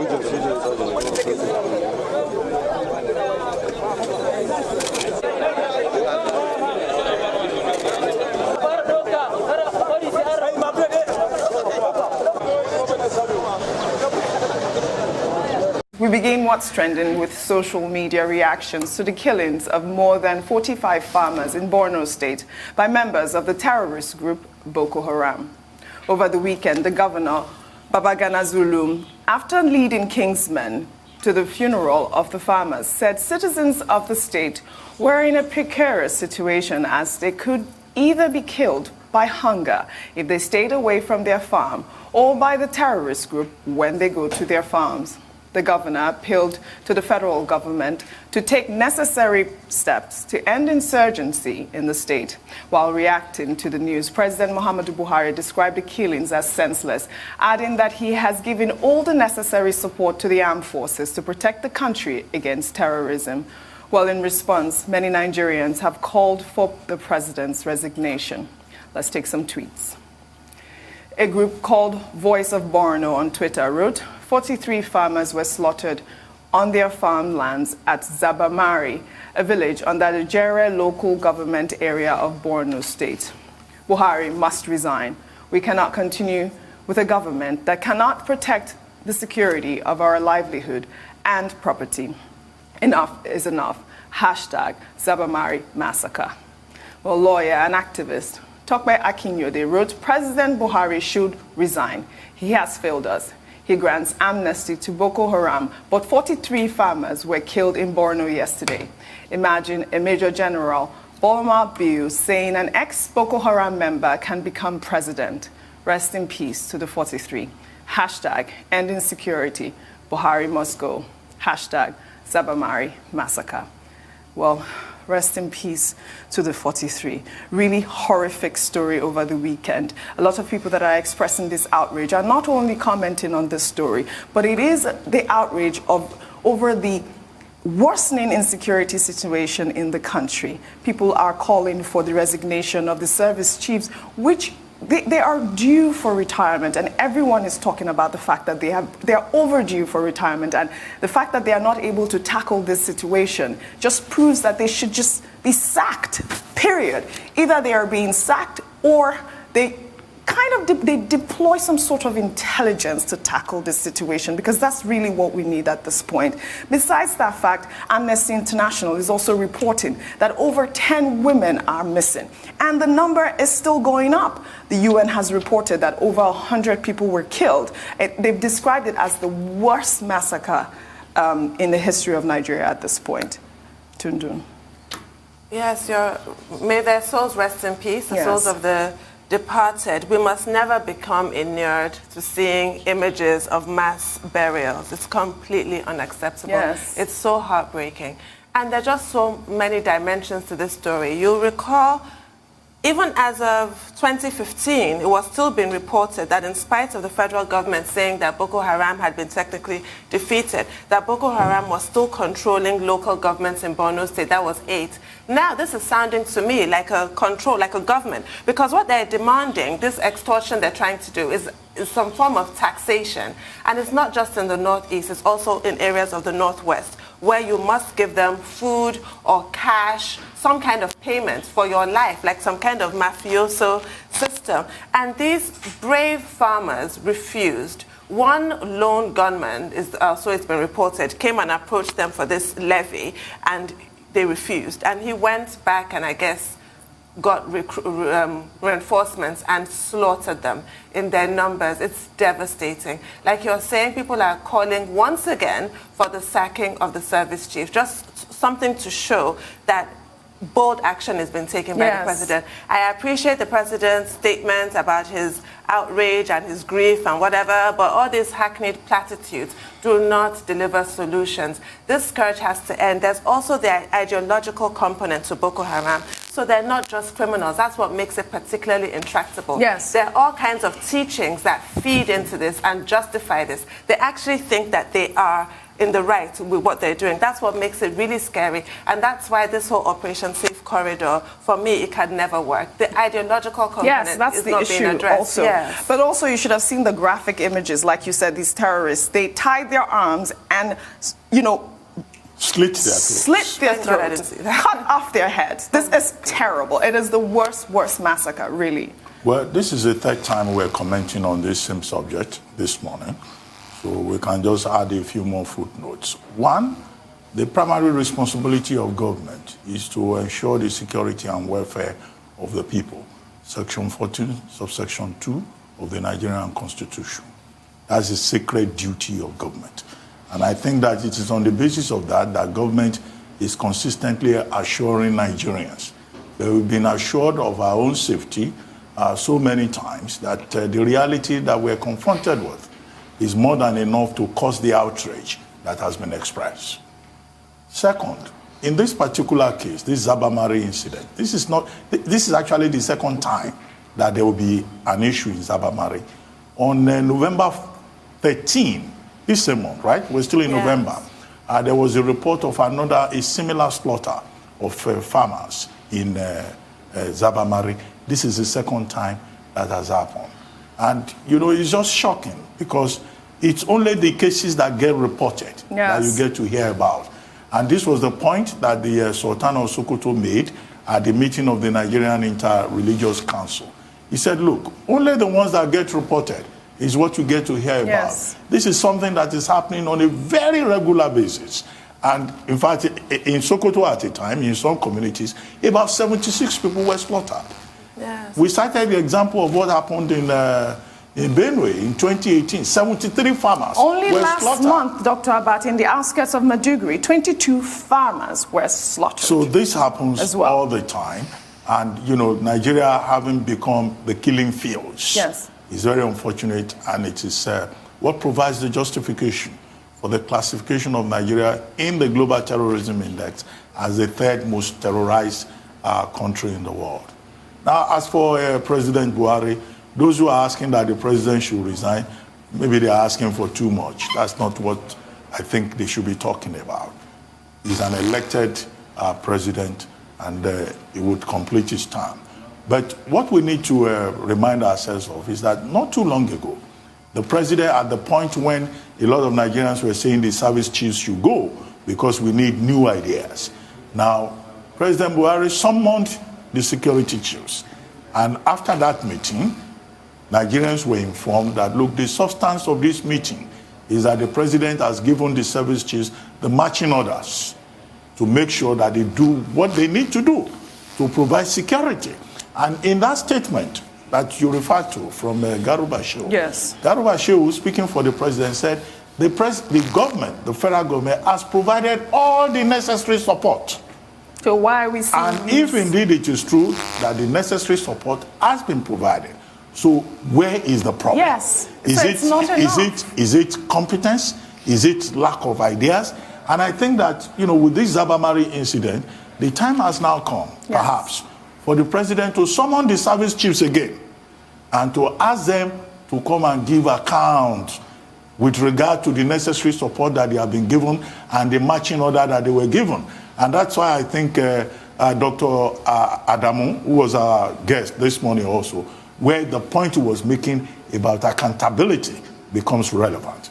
We begin what's trending with social media reactions to the killings of more than 45 farmers in Borno State by members of the terrorist group Bokoharam. Over the weekend, the governor, Babagana Zulum, after leading Kingsmen to the funeral of the farmers, said citizens of the state were in a precarious situation as they could either be killed by hunger if they stayed away from their farm or by the terrorist group when they go to their farms. The governor appealed to the federal government to take necessary steps to end insurgency in the state. While reacting to the news, President Muhammadu Buhari described the killings as senseless, adding that he has given all the necessary support to the armed forces to protect the country against terrorism. Well, in response, many Nigerians have called for the president's resignation. Let's take some tweets. A group called Voice of Borno on Twitter wrote, 43 farmers were slaughtered on their farmlands at Zabamari, a village under the Jere local government area of Borno State. Buhari must resign. We cannot continue with a government that cannot protect the security of our livelihood and property. Enough is enough. Hashtag Zabamari massacre. Well, lawyer and activist Tokpe Akinyode wrote, President Buhari should resign. He has failed us. He grants amnesty to Boko Haram, but 43 farmers were killed in Borno yesterday. Imagine a Major General, Bolma Biu, saying an ex-Boko Haram member can become president. Rest in peace to the 43. Hashtag end insecurity. Buhari must go. Hashtag Zabamari massacre. Well, rest in peace to the 43. Really horrific story over the weekend. A lot of people that are expressing this outrage are not only commenting on this story, but it is the outrage over the worsening insecurity situation in the country. People are calling for the resignation of the service chiefs, which they are due for retirement, and everyone is talking about the fact that they are overdue for retirement, and the fact that they are not able to tackle this situation just proves that they should just be sacked, period. Either they are being sacked or they deploy some sort of intelligence to tackle this situation, because that's really what we need at this point. Besides that fact, Amnesty International is also reporting that over 10 women are missing, and the number is still going up. The UN has reported that over 100 people were killed. They've described it as the worst massacre in the history of Nigeria at this point. Tundun. Yes, may their souls rest in peace, the souls of the departed. We must never become inured to seeing images of mass burials. It's completely unacceptable. Yes. It's so heartbreaking. And there are just so many dimensions to this story. You'll recall, even as of 2015, it was still being reported that in spite of the federal government saying that Boko Haram had been technically defeated, that Boko Haram was still controlling local governments in Borno State. That was 8. Now this is sounding to me like a control, like a government, because what they're demanding, this extortion they're trying to do, is some form of taxation. And it's not just in the northeast, it's also in areas of the northwest, where you must give them food or cash, some kind of payment for your life, like some kind of mafioso system. And these brave farmers refused. One lone gunman, so it's been reported, came and approached them for this levy, and they refused. And he went back and I guess got reinforcements and slaughtered them in their numbers. It's devastating. Like you're saying, people are calling once again for the sacking of the service chief. Just something to show that bold action has been taken by the president. I appreciate the president's statements about his outrage and his grief and whatever, but all these hackneyed platitudes do not deliver solutions. This scourge has to end. There's also the ideological component to Boko Haram. So they're not just criminals. That's what makes it particularly intractable. Yes. There are all kinds of teachings that feed into this and justify this. They actually think that they are in the right with what they're doing. That's what makes it really scary. And that's why this whole Operation Safe Corridor, for me, it can never work. The ideological component is not being addressed. Also. Yes. But also, you should have seen the graphic images. Like you said, these terrorists, they tied their arms and, you know, slit their throats, cut off their heads. This is terrible. It is the worst massacre, really. Well, this is the third time we're commenting on this same subject this morning, so we can just add a few more footnotes. One, the primary responsibility of government is to ensure the security and welfare of the people. Section 14, subsection 2 of the Nigerian Constitution. That's a sacred duty of government. And I think that it is on the basis of that that government is consistently assuring Nigerians that we've been assured of our own safety so many times that the reality that we're confronted with is more than enough to cause the outrage that has been expressed. Second, in this particular case, this Zabamari incident, this is actually the second time that there will be an issue in Zabamari. On November 13, this same month, right? We're still in November. There was a report of a similar slaughter of farmers in Zabamari. This is the second time that has happened. And, you know, it's just shocking because it's only the cases that get reported that you get to hear about. And this was the point that the Sultan of Sokoto made at the meeting of the Nigerian Inter-Religious Council. He said, look, only the ones that get reported is what you get to hear about. This is something that is happening on a very regular basis. And in fact, in Sokoto at the time, in some communities, about 76 people were slaughtered. We cited the example of what happened in Benue in 2018. 73 farmers Only were last slaughtered. month, Dr. Abat, in the outskirts of Maiduguri, 22 farmers were slaughtered. So this happens all the time. And, you know, Nigeria having become the killing fields. Is very unfortunate, and it is what provides the justification for the classification of Nigeria in the Global Terrorism Index as the third most terrorized country in the world. Now, as for President Buhari, those who are asking that the president should resign, maybe they are asking for too much. That's not what I think they should be talking about. He's an elected president, and he would complete his term. But what we need to remind ourselves of is that not too long ago, the president, at the point when a lot of Nigerians were saying the service chiefs should go because we need new ideas. Now, President Buhari summoned the security chiefs. And after that meeting, Nigerians were informed that, look, the substance of this meeting is that the president has given the service chiefs the marching orders to make sure that they do what they need to do to provide security. And in that statement that you referred to from Garuba Shehu, Garuba Shehu, speaking for the president, said the government, the federal government, has provided all the necessary support. So why are we seeing And if indeed it is true that the necessary support has been provided, so where is the problem? Is it competence? Is it lack of ideas? And I think that, you know, with this Zabamari incident, the time has now come, perhaps, for the president to summon the service chiefs again and to ask them to come and give account with regard to the necessary support that they have been given and the marching order that they were given. And that's why I think Dr. Adamu, who was our guest this morning also, where the point he was making about accountability becomes relevant.